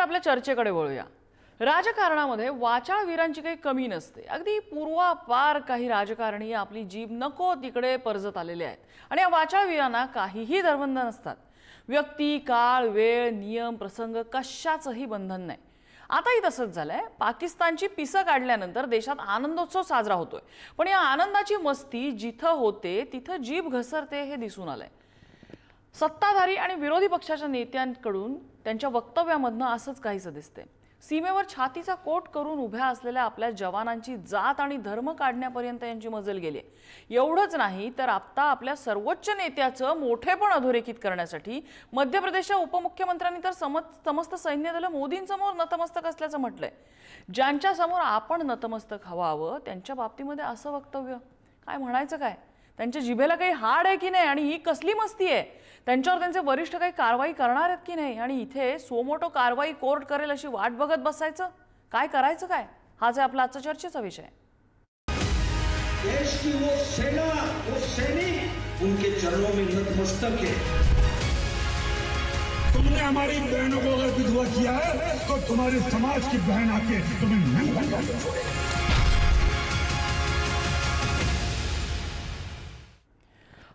आपल्या चर्चेकडे वळूया। राजकारणामध्ये वाचाळवीरांची काही कमी नसते। अगदी पूर्वापार काही राजकारणी आपली जीभ नको तिकडे परजत आलेले आहेत आणि या वाचाळवीरांना काहीही धर्मबंध नसतात। व्यक्ती, काळ, वेळ, नियम, प्रसंग कशाचंही बंधन नाही। आताही तसंच झालंय। पाकिस्तानची पिसं काढल्यानंतर देशात आनंदोत्सव साजरा होतोय, पण या आनंदाची मस्ती जिथं होते तिथं जीभ घसरते हे दिसून आलंय। सत्ताधारी आणि विरोधी पक्षाच्या नेत्यांकडून त्यांच्या वक्तव्यामधनं असंच काहीसं दिसतंय। सीमेवर छातीचा कोट करून उभ्या असलेल्या आपल्या जवानांची जात आणि धर्म काढण्यापर्यंत यांची मजल गेली। एवढंच नाही तर आता आपल्या सर्वोच्च नेत्याचं मोठेपण अधोरेखित करण्यासाठी मध्य प्रदेशच्या उपमुख्यमंत्र्यांनी तर समस्त सैन्य दल मोदींसमोर नतमस्तक असल्याचं म्हटलंय। ज्यांच्या समोर आपण नतमस्तक हवावं त्यांच्या बाबतीमध्ये असं वक्तव्य, काय म्हणायचं काय? त्यांच्या जिभेला काही हाड आहे की नाही आणि ही कसली मस्ती आहे? त्यांच्यावर त्यांचे वरिष्ठ काही कारवाई करणार आहेत की नाही? आणि इथे सोमोटो कारवाई कोर्ट करेल अशी वाट बघत बसायचं? काय करायचं काय? हाच आहे आपला आजचा चर्चेचा विषय। देश की वो सेना, वो सैनिक उनके चरणों में नतमस्तक है। तुमने हमारी बहनों को अगर विधवा किया है तो तुम्हारे समाज की बहन आके तुम्हें नंगा कर छोड़ेगी।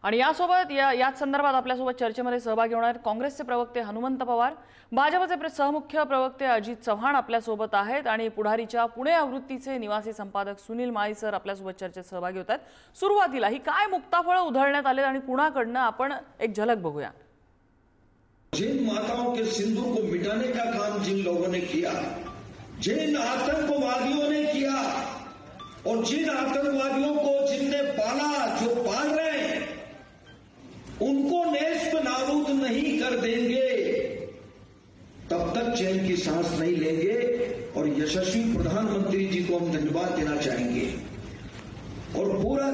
आणि यासोबत याच संदर्भात आपल्यासोबत चर्चेमध्ये सहभागी होणार काँग्रेसचे प्रवक्ते हनुमंत पवार, भाजपचे सहमुख्य प्रवक्ते अजित चव्हाण आपल्यासोबत आहेत आणि पुढारीच्या पुणे आवृत्तीचे निवासी संपादक सुनील माळी सर आपल्यासोबत चर्चेत सहभागी होतात। सुरुवातीला ही काय मुक्ताफळं उधळण्यात आले आणि कुणाकडनं आपण एक झलक बघूया। जिन माताओं के सिंदूर को मिटाने का काम जिन लोगों ने किया, जिन आतंकवादियों ने किया और जिन आतंकवादियों को जिनने पाला, जो पाल रहे हैं, उनको नेस्त नाबूद नहीं कर देंगे तब तक चैन की सांस नहीं लेंगे। और यशस्वी प्रधानमंत्री जी को हम धन्यवाद देना चाहेंगे। और पूरा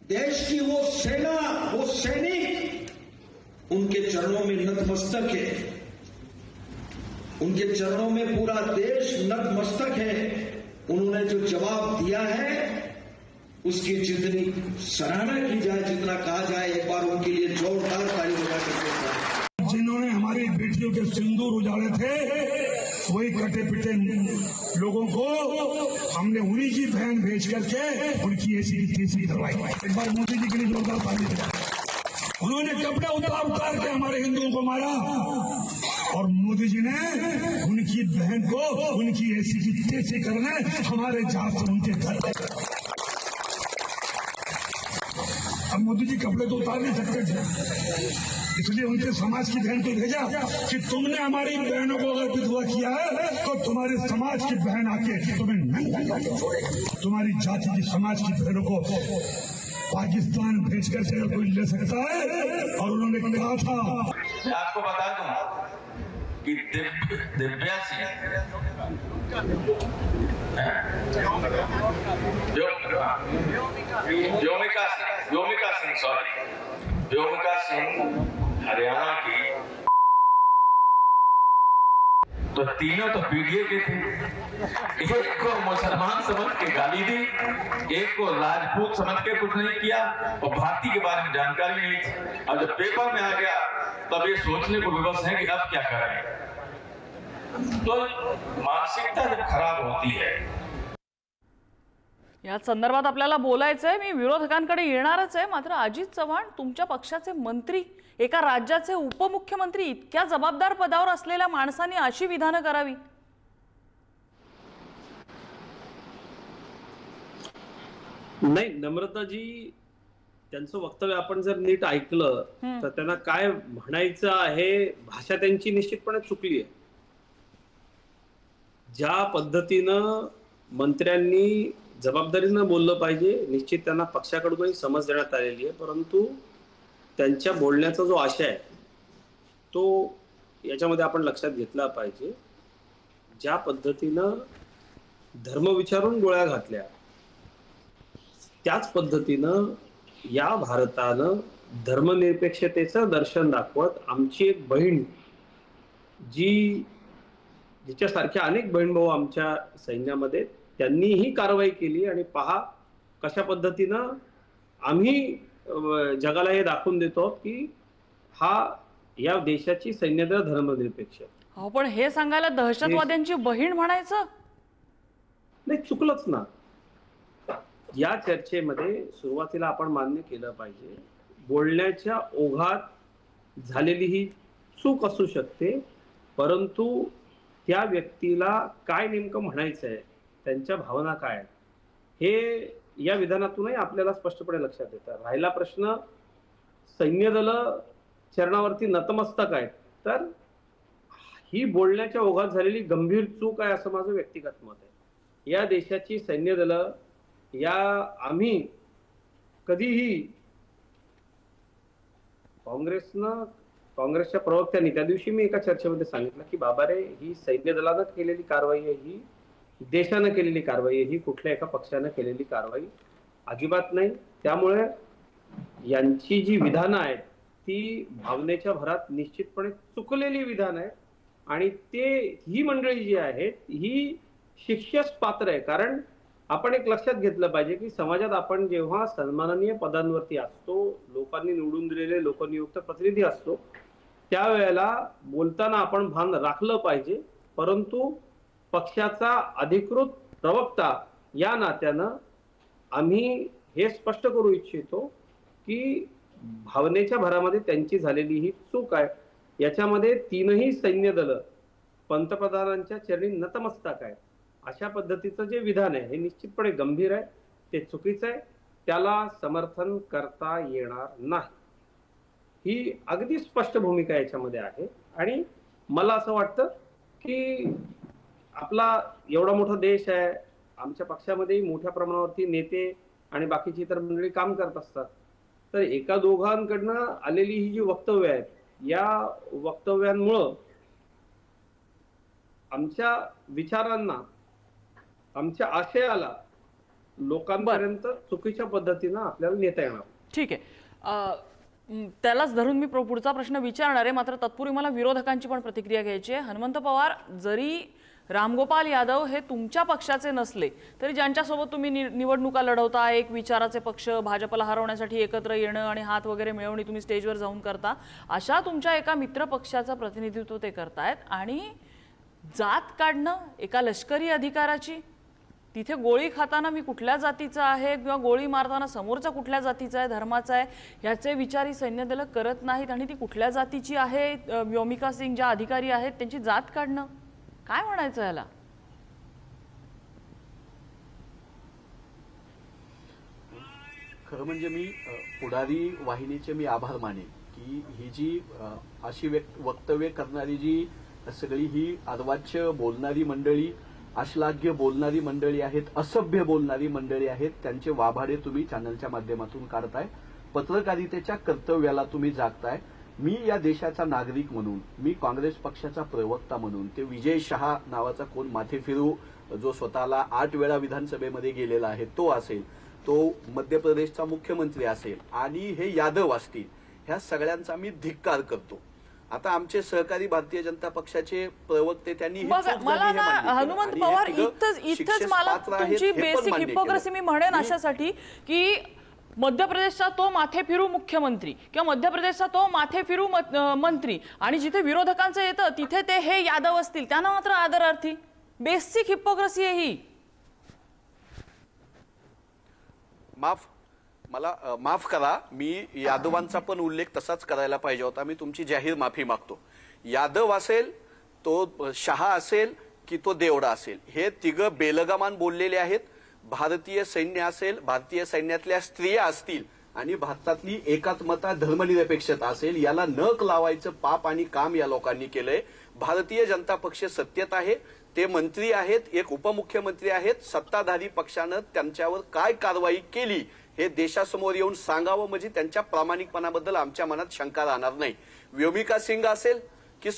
देश की वो सेना, वो सैनिक उनके चरणों में नतमस्तक है। उनके चरणों में पूरा देश नतमस्तक है। उन्होंने जो जवाब दिया है उसकी जितनी सराहना की जाए, जितना कहा जाए, एक बार उनके लिए जोरदार ताली बजा सकते। जिन्होंने हमारी बेटियों के सिंदूर उजाड़े थे वही कटे पिटे लोगों को हमने उन्हीं की बहन भेज करके उनकी ऐसी तीसरी करवाई। एक बार मोदी जी के लिए जोरदार ताली बजाए। उन्होंने कपड़े उतार के हमारे हिंदुओं को मारा और मोदी जी ने उनकी बहन को उनकी ऐसी की तेजी करने हमारे जात से उनके घर। अब मोदी जी कपड़े तो उतार नहीं सकते थे, इसलिए उनके समाज की बहन को भेजा कि तुमने हमारी बहनों को अगर विधवा किया है तो तुम्हारे समाज की बहन आके तुम्हें नंगा करके छोड़ेगी। तुम्हारी जाति की समाज की बहनों को पाकिस्तान भेज कर कोई ले सकता है? और उन्होंने कहा था, मैं आपको बता दूं कि दिव्या सिंह व्योमिका सिंह हरियाणा की, तो तीनों तो पीडीए के थे। एक को मुसलमान समझ के गाली दी, एक को राजपूत समझ के कुछ नहीं किया और भारतीय के बारे में जानकारी नहीं थी। अब जब पेपर में आ गया तब ये सोचने को विवश है कि अब क्या करें। तो मानसिकता जब खराब होती है। या संदर्भात आपल्याला बोलायचंय, मी विरोधकांकडे येणारच आहे। मात्र अजित चव्हाण, तुमच्या पक्षाचे मंत्री, एका राज्याचे उपमुख्यमंत्री, इतक्या जबाबदार पदावर असलेल्या माणसांनी अशी विधानं करावी? नाही, नम्रताजी त्यांचं वक्तव्य आपण जर नीट ऐकलं तर त्यांना काय म्हणायचं आहे, भाषा त्यांची निश्चितपणे चुकली आहे। ज्या पद्धतीनं मंत्र्यांनी जबाबदारीनं बोललं पाहिजे, निश्चित त्यांना पक्षाकडूनही समज देण्यात आलेली आहे, परंतु त्यांच्या बोलण्याचा जो आशय आहे तो याच्यामध्ये आपण लक्षात घेतला पाहिजे। ज्या पद्धतीनं धर्म विचारून गोळ्या घातल्या त्याच पद्धतीनं या भारतानं धर्मनिरपेक्षतेचं दर्शन दाखवत आमची एक बहीण, जिच्यासारख्या अनेक बहीण भाऊ आमच्या सैन्यामध्ये, त्यांनी ही कारवाई केली। आणि पहा कशा पद्धतीनं आम्ही जगाला हे दाखवून देतो की हा या देशाची सैन्यदल धर्मनिरपेक्ष अहो पण हे सांगायला दहशतवाद्यांची बहीण म्हणायचं नाही, चुकलंच ना. या चर्चेमध्ये सुरुवातीला आपण मान्य केलं पाहिजे, बोलण्याच्या ओघात झालेली ही चूक असू शकते, परंतु त्या व्यक्तीला काय नेमकं म्हणायचंय, त्यांच्या भावना काय आहेत, हे या विधानातूनही आपल्याला स्पष्टपणे लक्षात येतं. राहिला प्रश्न सैन्य दल चरणावरती नतमस्तक आहेत, तर ही बोलण्याच्या ओघात झालेली गंभीर चूक आहे असं माझं व्यक्तिगत मत आहे. या देशाची सैन्य दल आम्ही कधीही काँग्रेसच्या प्रवक्त्यांनी त्या दिवशी मी एका चर्चेमध्ये सांगितलं की बाबा रे, ही सैन्य दलानं केलेली कारवाई आहे, ही देशानं केलेली कारवाई आहे, ही कुठल्या एका पक्षानं केलेली कारवाई अजिबात नाही. त्यामुळे यांची जी विधानं आहेत ती भावनेच्या भरात निश्चितपणे चुकलेली विधान आहे आणि ही मंडळी जी आहेत ही शिक्षेस पात्र आहे. कारण आपण एक लक्षात घेतलं पाहिजे की समाजात आपण जेव्हा सन्माननीय पदांवरती असतो, लोकांनी निवडून दिलेले लोकनियुक्त प्रतिनिधी असतो, त्यावेळेला बोलताना आपण भान राखलं पाहिजे. परंतु पक्षाचा अधिकृत प्रवक्ता या नात्यानं आम्ही हे स्पष्ट करू इच्छितो की भावनेच्या भरामध्ये त्यांची झालेली ही चूक आहे. याच्यामध्ये तीनही सैन्य दल पंतप्रधानांच्या चरणी नतमस्तक आहेत. अशा पद्धतीचं जे विधान आहे हे निश्चितपणे गंभीर आहे, ते चुकीचं आहे, त्याला समर्थन करता येणार नाही. ही अगदी स्पष्ट भूमिका याच्यामध्ये आहे. आणि मला असं वाटतं की आपला एवढा मोठा देश आहे, आमच्या पक्षामध्येही मोठ्या प्रमाणावरती नेते आणि बाकीची इतर मंडळी काम करत असतात, तर एका दोघांकडनं आलेली ही जी वक्तव्य आहेत, या वक्तव्यांमुळं आमच्या विचारांना, आमच्या आशयाला लोकांपर्यंत चुकीच्या पद्धतीनं आपल्याला नेता येणार. ठीक आहे, त्यालाच धरून मी पुढचा प्रश्न विचारणार आहे. मात्र तत्पूर्वी मला विरोधकांची पण प्रतिक्रिया घ्यायची आहे. हनुमंत पवार, जरी रामगोपाल यादव हे तुमच्या पक्षाचे नसले तरी ज्यांच्यासोबत तुम्ही निवडणुका लढवता, एक विचाराचे पक्ष, भाजपला हरवण्यासाठी एकत्र येणं आणि हात वगैरे मिळवणी तुम्ही स्टेजवर जाऊन करता, अशा तुमच्या एका मित्र पक्षाचं प्रतिनिधित्व ते करतायत आणि जात काढणं एका लष्करी अधिकाराची, तिथे गोळी खाताना मी कुठल्या जातीचा आहे किंवा गोळी मारताना समोरचा कुठल्या जातीचा आहे, धर्माचा आहे, ह्याचे विचार सैन्य दल करत नाहीत आणि ती कुठल्या जातीची आहे, व्योमिका सिंग ज्या अधिकारी आहेत त्यांची जात काढणं, काय म्हणायचं याला? खरं म्हणजे मी पुढारी वाहिनीचे मी आभार मानेन की ही जी अशी वक्तव्य करणारी जी सगळी ही अर्वाच्य बोलणारी मंडळी, अश्लाघ्य बोलणारी मंडळी आहेत, असभ्य बोलणारी मंडळी आहेत, त्यांचे वाभाडे तुम्ही चॅनलच्या माध्यमातून काढताय, पत्रकारितेच्या कर्तव्याला तुम्ही जागताय. मी या देशाचा नागरिक म्हणून, मी काँग्रेस पक्षाचा प्रवक्ता म्हणून, ते विजय शहा नावाचा कोण माथे फिरू जो स्वतःला 8 वेळा विधानसभेमध्ये गेलेला आहे तो असेल, तो मध्य प्रदेशचा मुख्यमंत्री असेल आणि हे यादव असतील, ह्या सगळ्यांचा मी धिक्कार करतो. आता आमचे सहकारी भारतीय जनता पक्षाचे प्रवक्ते त्यांनी मला ना हनुमंत पवार इथंच मला तुमची बेसिक हिपोक्रेसी मी म्हणेन अशासाठी की मध्य प्रदेशचा तो माथे फिरू मुख्यमंत्री किंवा मध्य प्रदेशचा तो माथे फिरू मंत्री आणि जिथे विरोधकांचं येतं तिथे ते हे यादव असतील, त्यांना मात्र आदरार्थी. बेसिक हिपोक्रेसी आहे ही. मला माफ करा, मी यादवांचा पण उल्लेख तसाच करायला पाहिजे होता. मी तुमची जाहीर माफी मागतो. यादव असेल, तो शहा असेल की तो देवडा असेल, हे तिघं बेलगामान बोललेले आहेत. भारतीय सैन्य असेल, भारतीय सैन्यातल्या स्त्रिया असतील आणि भारतातली एकात्मता, धर्मनिरपेक्षता असेल, याला नख लावायचं पाप आणि काम या लोकांनी केलंय. भारतीय जनता पक्ष सत्तेत आहे, ते मंत्री आहेत, एक उपमुख्यमंत्री आहेत. सत्ताधारी पक्षानं त्यांच्यावर काय कारवाई केली हे देशासमोर येऊन सांगावं, म्हणजे त्यांच्या प्रामाणिकपणाबद्दल आमच्या मनात शंका राहणार नाही. व्योमिका सिंग असेल की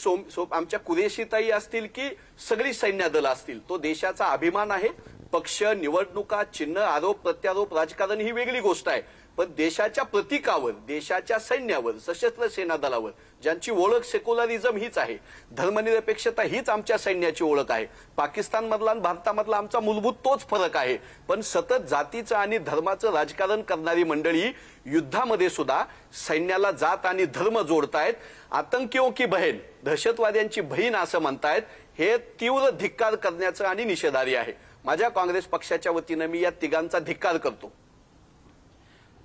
आमच्या कुरेशीताई असतील की सगळी सैन्य दल असतील, तो देशाचा अभिमान आहे. पक्ष, निवडणुका, चिन्ह, आरोप प्रत्यारोप, राजकारण ही वेगळी गोष्ट आहे. पण देशाच्या प्रतीकावर, देशाच्या सैन्यावर, सशस्त्र सेना दलावर ज्यांची ओळख सेक्युलरिझम हीच आहे, धर्मनिरपेक्षता हीच आमच्या सैन्याची ओळख आहे, पाकिस्तानमधला आणि भारतामधला आमचा मूलभूत तोच फरक आहे. पण सतत जातीचं आणि धर्माचं राजकारण करणारी मंडळी युद्धामध्ये सुद्धा सैन्याला जात आणि धर्म जोडतायत. आतंकियों की बहीण, दहशतवाद्यांची बहीण असं म्हणतायत. हे तीव्र धिक्कार करण्याचं आणि निषेधार्ह आहे. माझ्या काँग्रेस पक्षाच्या वतीनं मी या तिघांचा धिक्कार करतो.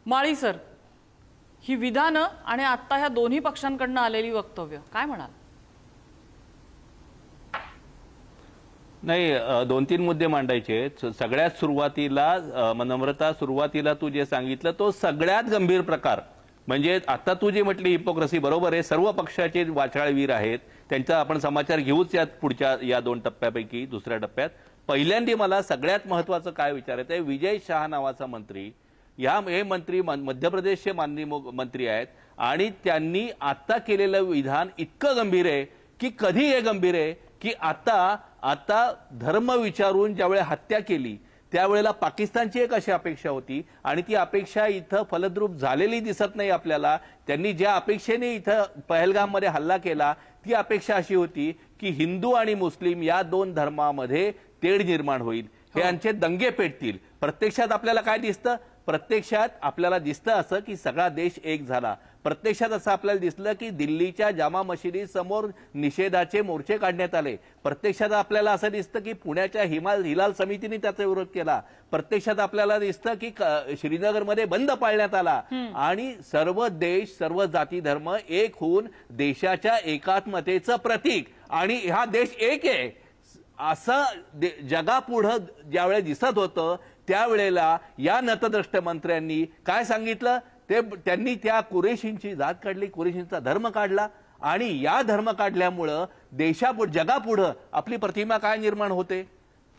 माळी सर, ही विधानं आणि आता ह्या दोन्ही पक्षांकडनं आलेली वक्तव्य काय म्हणाल? नाही, 2-3 मुद्दे मांडायचे. सगळ्यात सुरुवातीला नम्रता, सुरुवातीला तू जे सांगितलं तो सगळ्यात गंभीर प्रकार म्हणजे आता तू जी म्हटली हिपोक्रसी, बरोबर आहे. सर्व पक्षाचे वाचाळवीर आहेत, त्यांचा आपण समाचार घेऊच यात पुढच्या या 2 टप्प्यापैकी दुसऱ्या टप्प्यात. पहिल्यांदा मला सगळ्यात महत्वाचं काय विचारायचं आहे, विजय शहा नावाचा मंत्री, हे मंत्री मध्य प्रदेशचे माननीय मंत्री आहेत आणि त्यांनी आता केलेलं विधान इतकं गंभीर आहे की कधी हे गंभीर आहे की आता धर्म विचारून ज्यावेळी हत्या केली त्यावेळेला पाकिस्तानची एक अशी अपेक्षा होती आणि ती अपेक्षा इथं फलद्रूप झालेली दिसत नाही आपल्याला. त्यांनी ज्या अपेक्षेने इथं पहलगाममध्ये हल्ला केला ती अपेक्षा अशी होती की हिंदू आणि मुस्लिम या 2 धर्मामध्ये तेढ निर्माण होईल, हे यांचे दंगे पेटतील. प्रत्यक्षात आपल्याला काय दिसतं? प्रत्यक्षात आपल्याला दिसतं असं की सगळा देश एक झाला. प्रत्यक्षात असं आपल्याला दिसलं की दिल्लीच्या जामा मशिदीसमोर निषेधाचे मोर्चे काढण्यात आले. प्रत्यक्षात आपल्याला असं दिसतं की पुण्याच्या हिलाल समितीने त्याचा विरोध केला. प्रत्यक्षात आपल्याला दिसतं की श्रीनगरमध्ये बंद पाळण्यात आला आणि सर्व देश, सर्व जाती धर्म एक होऊन देशाच्या एकात्मतेचं प्रतीक आणि हा देश एक आहे असं जगापुढं ज्यावेळेस दिसत होतं त्यावेळेला या नतद्रष्ट मंत्र्यांनी काय सांगितलं, त्यांनी त्या कुरेशींची जात काढली, कुरेशींचा धर्म काढला आणि या धर्म काढल्यामुळं जगापुढं आपली प्रतिमा काय निर्माण होते.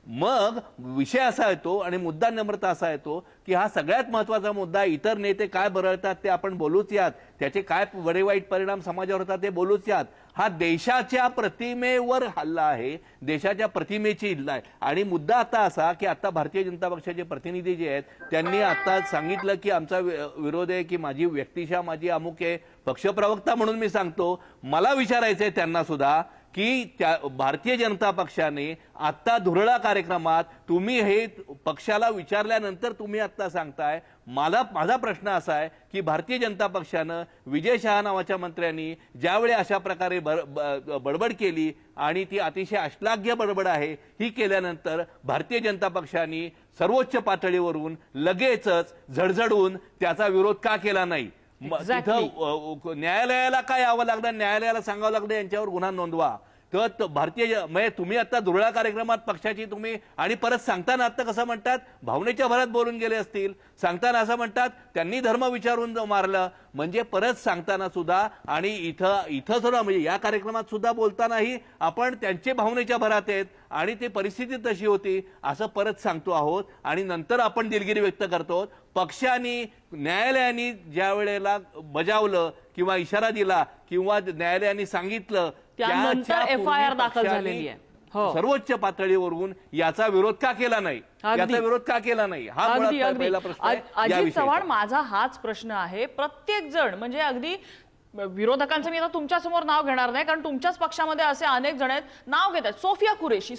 मग विषय असा येतो आणि मुद्दा नम्रता असा येतो की हा सगळ्यात महत्वाचा मुद्दा, इतर नेते काय बरळतात ते आपण बोलूच यात, त्याचे काय बरे वाईट परिणाम समाजावर होतात ते बोलूच यात. हा देशाच्या प्रतिमेवर हल्ला आहे, देशाच्या प्रतिमेची हल्ला आहे. आणि मुद्दा आता असा की आता भारतीय जनता पक्षाचे प्रतिनिधी जे आहेत त्यांनी आता सांगितलं की आमचा विरोध आहे की माझी व्यक्तिशा माझी अमुक आहे. पक्षप्रवक्ता म्हणून मी सांगतो, मला विचारायचंय त्यांना सुद्धा की त्या भारतीय जनता पक्षाने आता धुरळा कार्यक्रमात तुम्ही हे पक्षाला विचारल्यानंतर तुम्ही आता सांगताय. माझा प्रश्न असा आहे की भारतीय जनता पक्षानं विजय शहा नावाच्या मंत्र्यांनी ज्यावेळी अशा प्रकारे बडबड केली आणि ती अतिशय अश्लाघ्य बडबड आहे ही केल्यानंतर भारतीय जनता पक्षाने सर्वोच्च पातळीवरून लगेचच झडझडून त्याचा विरोध का केला नाही? तिथं न्यायालयाला काय यावं लागलं, न्यायालयाला सांगावं लागलं यांच्यावर गुन्हा नोंदवा. तर भारतीय म्हणजे तुम्ही आता धुरळा कार्यक्रमात पक्षाची तुम्ही आणि परत सांगताना आता कसं म्हणतात, भावनेच्या भरात बोलून गेले असतील, सांगताना असं म्हणतात त्यांनी धर्म विचारून मारलं, म्हणजे परत सांगताना सुद्धा आणि इथं सुद्धा म्हणजे या कार्यक्रमात सुद्धा बोलतानाही आपण त्यांचे भावनेच्या भरात आहेत आणि ती परिस्थिती तशी होती असं परत सांगतो आहोत आणि नंतर आपण दिलगिरी व्यक्त करतो. पक्षाने न्यायालयाने ज्या वेळेला बजावलं किंवा इशारा दिला किंवा न्यायालयाने सांगितलं त्यानंतर FIR दाखल झालेली आहे. सर्वोच्च पातळीवरून याचा विरोध का केला नाही, याचा विरोध का केला नाही हा पहिला प्रश्न आहे. अजित चव्हाण, माझा हाच प्रश्न आहे. प्रत्येक जण म्हणजे अगदी विरोधकांचं मी आता तुमच्या समोर नाव घेणार नाही कारण तुमच्याच पक्षामध्ये असे अनेक जण आहेत, नाव घेतात सोफिया कुरेशी.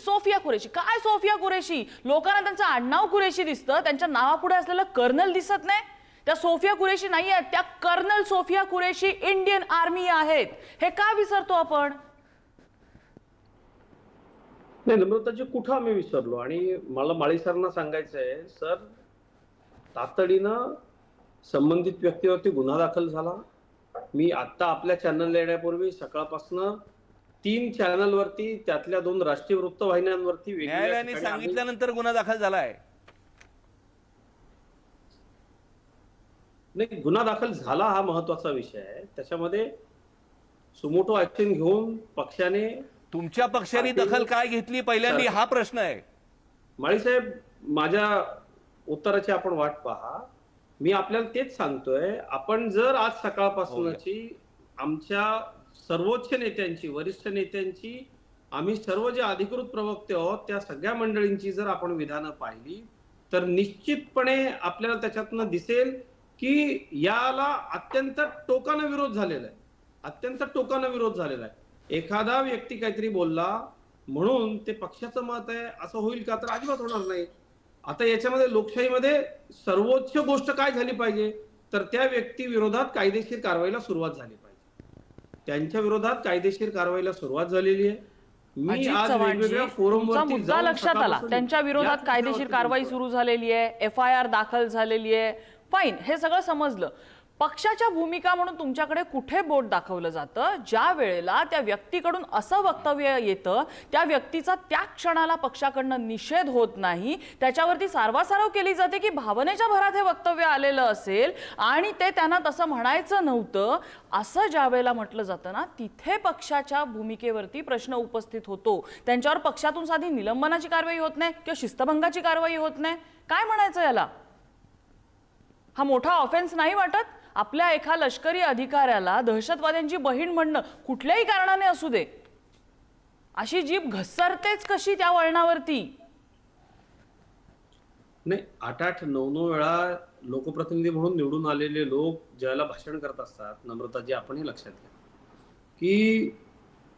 काय सोफिया कुरेशी? लोकांना त्यांचं आडनाव कुरेशी दिसतं, त्यांच्या नावापुढे असलेलं कर्नल दिसत नाही. त्या सोफिया कुरेशी नाही आहेत, त्या colonel Sofia Qureshi Indian army आहेत. हे का विसरतो आपण? नाही नम्रताजी, कुठं आम्ही विसरलो? आणि मला माळी सरांना सांगायचं आहे, सर तातडीनं संबंधित व्यक्तीवरती गुन्हा दाखल झाला. मी आता आपल्या चॅनलला येण्यापूर्वी सकाळपासून 3 चॅनलवरती त्यातल्या 2 राष्ट्रीय वृत्तवाहिन्यांवरती न्यायालयाने सांगितल्यानंतर गुन्हा दाखल झालाय. नाही, गुन्हा दाखल झाला हा महत्वाचा विषय आहे. त्याच्यामध्ये सुमोटो ऍक्शन घेऊन पक्षाने, तुमच्या पक्षाने दखल काय घेतली पहिल्यांदा हा प्रश्न आहे. माळी साहेब, माझ्या उत्तराची आपण वाट पहा. मी आपल्याला तेच सांगतोय, आपण जर आज सकाळपासूनची आमच्या सर्वोच्च नेत्यांची, वरिष्ठ नेत्यांची, आम्ही सर्व जे अधिकृत प्रवक्ते आहोत त्या सगळ्या मंडळींची जर आपण विधानं पाहिली तर निश्चितपणे आपल्याला त्याच्यातनं दिसेल की याला अत्यंत टोकानं विरोध झालेला आहे, अत्यंत टोकानं विरोध झालेला आहे. एखादा व्यक्ती काहीतरी बोलला म्हणून ते पक्षाचं मत आहे असं होईल का? तर अजिबात होणार नाही. आता याच्यामध्ये लोकशाहीमध्ये सर्वोच्च गोष्ट काय झाली पाहिजे, तर त्या व्यक्ती विरोधात कायदेशीर कारवाईला सुरुवात झाली पाहिजे. त्यांच्या विरोधात कायदेशीर कारवाईला सुरुवात झालेली आहे. मी आज वेगवेगळ्या फोरमवरती मुद्दा लक्षात आला, त्यांच्या विरोधात कायदेशीर कारवाई सुरू झालेली आहे, FIR दाखल झालेली आहे, फाईन, हे सगळं समजलं. पक्षाच्या भूमिका म्हणून तुमच्याकडे कुठे बोट दाखवलं जातं ज्या वेळेला त्या व्यक्तीकडून असं वक्तव्य येतं, त्या व्यक्तीचा त्या क्षणाला पक्षाकडनं निषेध होत नाही, त्याच्यावरती सारवासारव केली जाते की भावनेच्या भरात हे वक्तव्य आलेलं असेल आणि ते त्यांना तसं म्हणायचं नव्हतं, असं ज्या वेळेला म्हटलं जातं ना, तिथे पक्षाच्या भूमिकेवरती प्रश्न उपस्थित होतो. त्यांच्यावर पक्षातून साधी निलंबनाची कारवाई होत नाही किंवा शिस्तभंगाची कारवाई होत नाही. काय म्हणायचं याला? हा मोठा ऑफेन्स नाही वाटत? आपल्या एका लष्करी अधिकाऱ्याला दहशतवाद्यांची बहीण म्हणणं कुठल्याही कारणाने असू दे, अशी जीभ घसरतेच कशी त्या वळणावरती? नाही, 8-8, 9-9 वेळा लोकप्रतिनिधी म्हणून निवडून आलेले लोक ज्याला भाषण करत असतात, नम्रताजी आपणही लक्षात घ्या की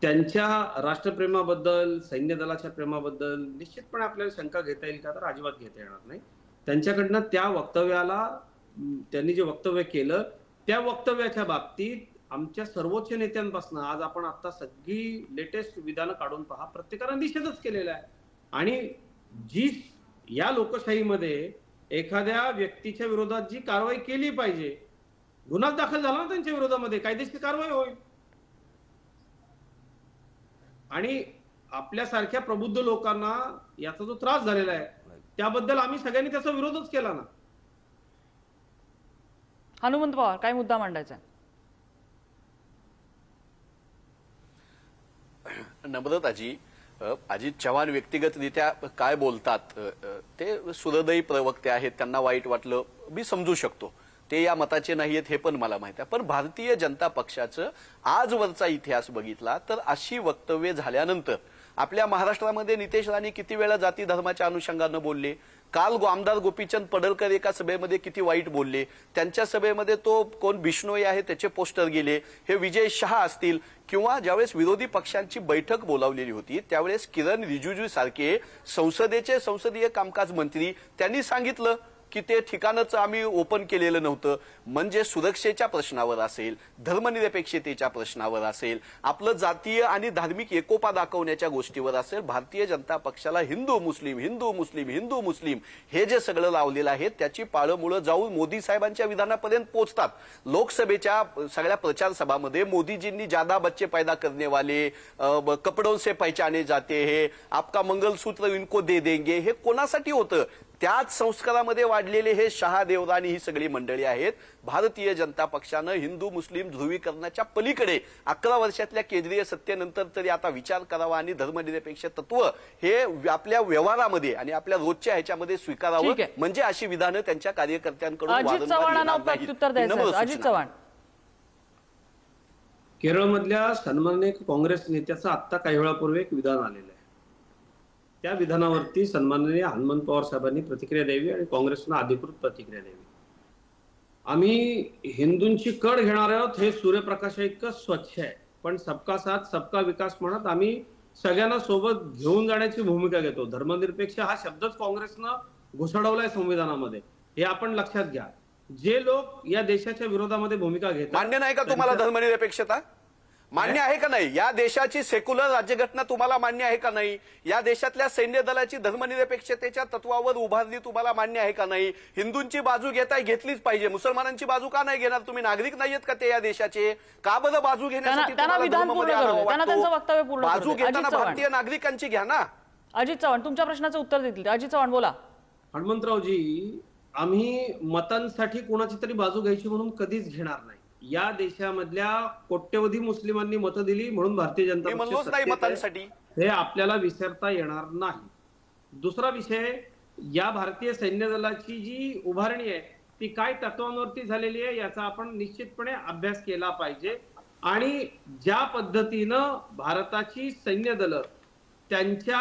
त्यांच्या राष्ट्रप्रेमाबद्दल, सैन्य दलाच्या प्रेमाबद्दल निश्चितपणे आपल्याला शंका घेता येईल का? तर अजिबात घेता येणार नाही. त्यांच्याकडनं त्या वक्तव्याला, त्यांनी जे वक्तव्य केलं त्या वक्तव्याच्या बाबतीत आमच्या सर्वोच्च नेत्यांपासून आज आपण आता सगळी लेटेस्ट विधानं काढून पहा, प्रत्येकानं निषेधच केलेला आहे. आणि जी या लोकशाहीमध्ये एखाद्या व्यक्तीच्या विरोधात जी कारवाई केली पाहिजे, गुन्हा दाखल झाला ना त्यांच्या विरोधामध्ये, कायदेशीर कारवाई होईल. आणि आपल्यासारख्या प्रबुद्ध लोकांना याचा जो त्रास झालेला आहे त्याबद्दल आम्ही सगळ्यांनी त्याचा विरोधच केला ना. हनुमंत पवार, काय मुद्दा मांडायचा? नम्रताजी, अजित चव्हाण व्यक्तिगतरित्या काय बोलतात ते सुहृदयी प्रवक्ते आहेत, त्यांना वाईट वाटलं मी समजू शकतो, ते या मताचे नाहीयेत हे पण मला माहिती आहे. पण भारतीय जनता पक्षाचं आजवरचा इतिहास बघितला तर अशी वक्तव्य झाल्यानंतर आपल्या महाराष्ट्रामध्ये नितेश राणे किती वेळा जाती धर्माच्या अनुषंगानं बोलले. काल आमदार गोपीचंद पडळकर एका सभेमध्ये किती वाईट बोलले. त्यांच्या सभेमध्ये तो कोण बिश्नोई आहे त्याचे पोस्टर गेले. हे विजय शहा असतील किंवा ज्यावेळेस विरोधी पक्षांची बैठक बोलावलेली होती त्यावेळेस किरण रिजिजू सारखे संसदेचे संसदीय कामकाज मंत्री त्यांनी सांगितलं की ते ठिकाणच आम्ही ओपन केलेलं नव्हतं. म्हणजे सुरक्षेच्या प्रश्नावर असेल, धर्मनिरपेक्षतेच्या प्रश्नावर असेल, आपलं जातीय आणि धार्मिक एकोपा दाखवण्याच्या गोष्टीवर असेल, भारतीय जनता पक्षाला हिंदू मुस्लिम हिंदू मुस्लिम हिंदू मुस्लिम हे जे सगळं लावलेलं आहे त्याची पाळंमुळं जाऊन मोदी साहेबांच्या विधानापर्यंत पोहोचतात. लोकसभेच्या सगळ्या प्रचार सभामध्ये मोदीजींनी ज्यादा बच्चे पैदा करने वाले, कपडों से पहचाने जाते हे, आपका मंगलसूत्र इनको दे देंगे, हे कोणासाठी होतं? त्याच संस्कारामध्ये वाढलेले हे शहा देवराणी ही सगळी मंडळी आहेत. भारतीय जनता पक्षानं हिंदू मुस्लिम ध्रुवीकरणाच्या पलीकडे 11 वर्षातल्या केंद्रीय सत्तेनंतर तरी आता विचार करावा आणि धर्मनिरपेक्ष तत्व हे आपल्या व्यवहारामध्ये आणि आपल्या रोजच्या ह्याच्यामध्ये स्वीकारावं. म्हणजे अशी विधानं त्यांच्या कार्यकर्त्यांकडून अजित चव्हाणांना प्रत्युत्तर द्यायचं. अजित चव्हाण, केरळमधल्या सन्माननीय काँग्रेस नेत्याचं आता काही वेळापूर्वी एक विधान आलेलं आहे. त्या विधानावरती सन्माननीय हनुमंत पवार साहेबांनी प्रतिक्रिया द्यावी आणि काँग्रेसनं अधिकृत प्रतिक्रिया द्यावी. आम्ही हिंदूंची कड घेणार आहोत हे सूर्यप्रकाश इतकं स्वच्छ आहे, पण सबका साथ सबका विकास म्हणत आम्ही सगळ्यांना सोबत घेऊन जाण्याची भूमिका घेतो. धर्मनिरपेक्ष हा शब्दच काँग्रेसनं घुसडवलाय संविधानामध्ये, हे आपण लक्षात घ्या. जे लोक या देशाच्या विरोधामध्ये भूमिका घेतात, मान्य नाही का तुम्हाला धर्मनिरपेक्षता? मान्य आहे का नाही? या देशाची सेक्युलर राज्यघटना तुम्हाला मान्य आहे का नाही? या देशातल्या सैन्य दलाची धर्मनिरपेक्षतेच्या तत्वावर उभारली तुम्हाला मान्य आहे का नाही? हिंदूंची बाजू घेतलीच पाहिजे, मुसलमानांची बाजू का नाही घेणार? तुम्ही नागरिक नाहीयेत का ते या देशाचे? का बरं बाजू घेण्यासाठी बाजू घेताना भारतीय नागरिकांची घ्या ना. अजित चव्हाण तुमच्या प्रश्नाचं उत्तर देतील. अजित चव्हाण बोला. हनुमंतरावजी, आम्ही मतांसाठी कोणाची तरी बाजू घ्यायची म्हणून कधीच घेणार नाही. या देशामधल्या कोट्यवधी मुस्लिमांनी मतं दिली म्हणून भारतीय जनता पक्ष हे आपल्याला विसरता येणार नाही. दुसरा विषय, या भारतीय सैन्य दलाची जी उभारणी आहे ती काय तत्वांवरती झालेली आहे याचा आपण निश्चितपणे अभ्यास केला पाहिजे. आणि ज्या पद्धतीनं भारताची सैन्य दलं त्यांच्या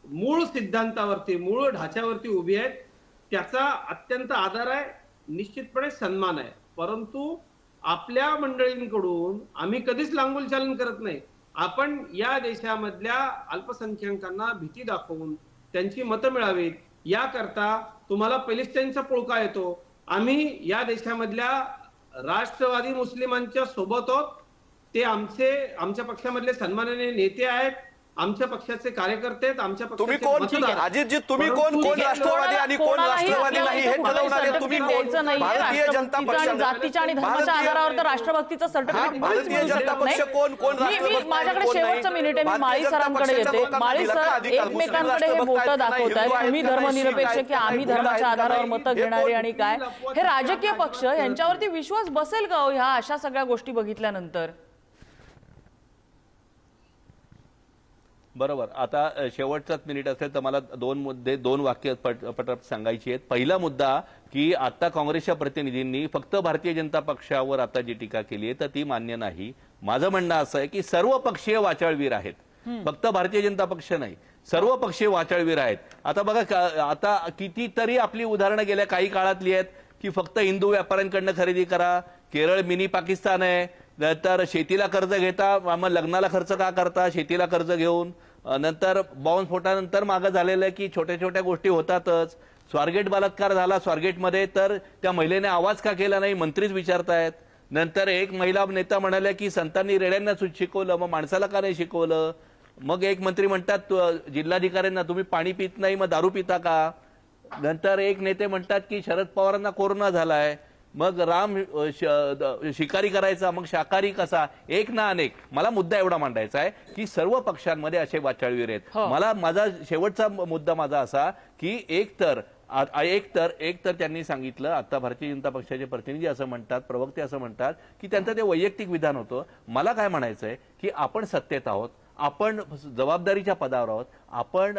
मूळ सिद्धांतावरती, मूळ ढाच्यावरती उभी आहेत त्याचा अत्यंत आदर आहे. निश्चितपणे सन्मान आहे, परंतु आपल्या मंडळींकडून आम्ही कधीच लांगुलचालन करत नाही. आपण या देशामधल्या अल्पसंख्याकांना भीती दाखवून त्यांची मतं मिळावीत याकरता तुम्हाला पॅलेस्टाईनचा पुळका येतो. आम्ही या देशामधल्या राष्ट्रवादी मुस्लिमांच्या सोबत आहोत. ते आमच्या पक्षामधले सन्माननीय नेते आहेत, आमच्या पक्षाचे कार्यकर्ते आहेत, आमच्या तुम्ही कोण अजितजी, तुम्ही कोण राष्ट्रवादी आणि कोण राष्ट्रवादी नाही हे ठरवणारे तुम्ही कोण? भारतीय जनता पक्ष, जातीच्या आणि धर्माच्या आधारावर तर राष्ट्रभक्तीचं सर्टिफिकेट भारतीय जनता पक्ष कोण राष्ट्रभक्त? माझ्याकडे शेवटचं मिनिट आहे, मी माळी सरांकडे येते. माळी सर एकमेकांकडे हे बोटं दाखवतायत, तुम्ही धर्मनिरपेक्ष की आम्ही धर्माच्या आधारावर मतं घेणारे आणि काय, हे राजकीय पक्ष यांच्यावरती विश्वास बसेल का ह्या अशा सगळ्या गोष्टी बघितल्यानंतर? बरोबर. आता शेवटचाच मिनिट असेल तर मला दोन वाक्य पटपट सांगायची आहेत. पहिला मुद्दा की आता काँग्रेसच्या प्रतिनिधींनी फक्त भारतीय जनता पक्षावर आता जी टीका केली आहे तर ती मान्य नाही. माझं म्हणणं असं आहे की सर्व पक्षीय वाचाळवीर आहेत, फक्त भारतीय जनता पक्ष नाही, सर्व पक्षीय वाचाळवीर आहेत. आता बघा, आता कितीतरी आपली उदाहरणं गेल्या काही काळातली आहेत की फक्त हिंदू व्यापाऱ्यांकडनं खरेदी करा, केरळ मिनी पाकिस्तान आहे, नंतर शेतीला कर्ज घेता, मग लग्नाला खर्च का करता शेतीला कर्ज घेऊन, नंतर बॉम्बस्फोटानंतर मागं झालेलं आहे की छोट्या छोट्या गोष्टी होतातच. स्वारगेट बलात्कार झाला स्वारगेटमध्ये, तर त्या महिलेने आवाज का केला नाही मंत्रीच विचारतायत. नंतर एक महिला नेता म्हणाल्या की संतांनी रेड्यांना शिकवलं, मग माणसाला का नाही शिकवलं. मग एक मंत्री म्हणतात जिल्हाधिकाऱ्यांना तुम्ही पाणी पित नाही मग दारू पिता का. नंतर एक नेते म्हणतात की शरद पवारांना कोरोना झालाय, मग राम शिकारी करायचा मग शाकाहारी कसा. एक ना अनेक. मला मुद्दा एवढा मांडायचा आहे की सर्व पक्षांमध्ये असे वाचाळवीर आहेत. मला माझा शेवटचा मुद्दा माझा असा की एक तर त्यांनी सांगितलं, आता भारतीय जनता पक्षाचे प्रतिनिधी असं म्हणतात, प्रवक्ते असं म्हणतात की त्यांचं ते वैयक्तिक विधान होतं. मला काय म्हणायचंय की आपण सत्तेत आहोत, आपण जबाबदारीच्या पदावर आहोत,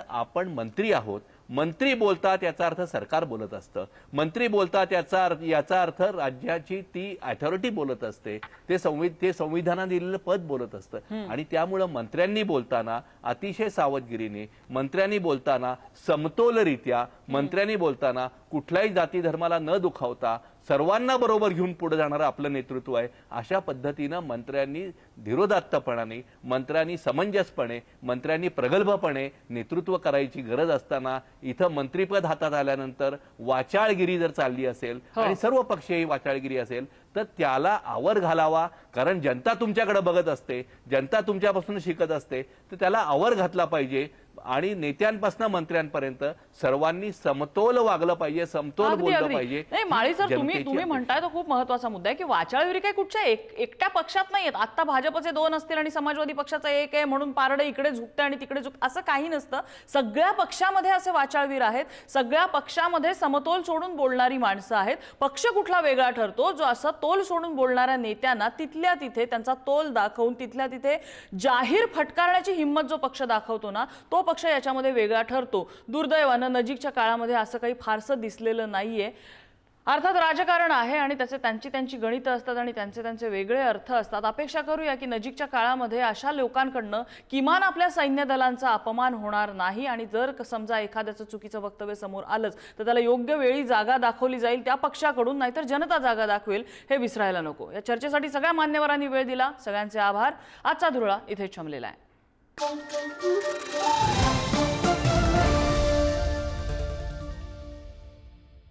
आपण मंत्री आहोत. मंत्री बोलतात याचा अर्थ सरकार बोलत असतं, मंत्री बोलतात याचा अर्थ राज्याची ती अथॉरिटी बोलत असते, ते संविधानाने दिलेलं पद बोलत असतं. आणि त्यामुळं मंत्र्यांनी बोलताना अतिशय सावधगिरीने, मंत्र्यांनी बोलताना समतोलरित्या, मंत्र्यांनी बोलताना कुठल्याही जाती धर्माला न दुखावता सर्वांना बरोबर घेऊन पुढे जाणारं आपलं नेतृत्व आहे. अशा पद्धतीनं मंत्र्यांनी धीरोदात्तपणाने, मंत्र्यांनी समंजसपणे, मंत्र्यांनी प्रगल्भपणे नेतृत्व करायची गरज असताना इथं मंत्रीपद हातात आल्यानंतर वाचाळगिरी जर चालली असेल आणि सर्व पक्षीय वाचाळगिरी असेल तर त्याला आवर घालावा. कारण जनता तुमच्याकडे बघत असते, जनता तुमच्यापासून शिकत असते, तर त्याला आवर घातला पाहिजे. आणि नेत्यांपासून मंत्र्यांपर्यंत सर्वांनी समतोल वागलं पाहिजे, समतोल बोललं पाहिजे. नाही माळी सर, तुम्ही म्हणताय तो खूप महत्वाचा मुद्दा आहे की वाचाळवीर काही कुठच्या एकट्या पक्षात नाहीयेत. आता भाजपचे 2 असतील आणि समाजवादी पक्षाचा 1 आहे म्हणून पारडं इकडे झुकते आणि तिकडे असं काही नसतं. सगळ्या पक्षामध्ये असे वाचाळवीर आहेत, सगळ्या पक्षामध्ये समतोल सोडून बोलणारी माणसं आहेत. पक्ष कुठला वेगळा ठरतो जो असं तोल सोडून बोलणाऱ्या नेत्यांना तिथल्या तिथे त्यांचा तोल दाखवून तिथल्या तिथे जाहीर फटकारण्याची हिंमत जो पक्ष दाखवतो ना, तो पक्ष याच्यामध्ये वेगळा ठरतो. दुर्दैवानं नजीकच्या काळामध्ये असं काही फारसं दिसलेलं नाहीये. अर्थात राजकारण आहे आणि त्यांची गणितं असतात आणि त्यांचे वेगळे अर्थ असतात. अपेक्षा करूया की नजीकच्या काळामध्ये अशा लोकांकडनं किमान आपल्या सैन्य दलांचा अपमान होणार नाही. आणि जर समजा एखाद्याचं चुकीचं वक्तव्य समोर आलंच तर त्याला योग्य वेळी जागा दाखवली जाईल त्या पक्षाकडून, नाहीतर जनता जागा दाखवेल हे विसरायला नको. या चर्चेसाठी सगळ्या मान्यवरांनी वेळ दिला, सगळ्यांचे आभार. आजचा धुरळा इथेच थांबलेला आहे.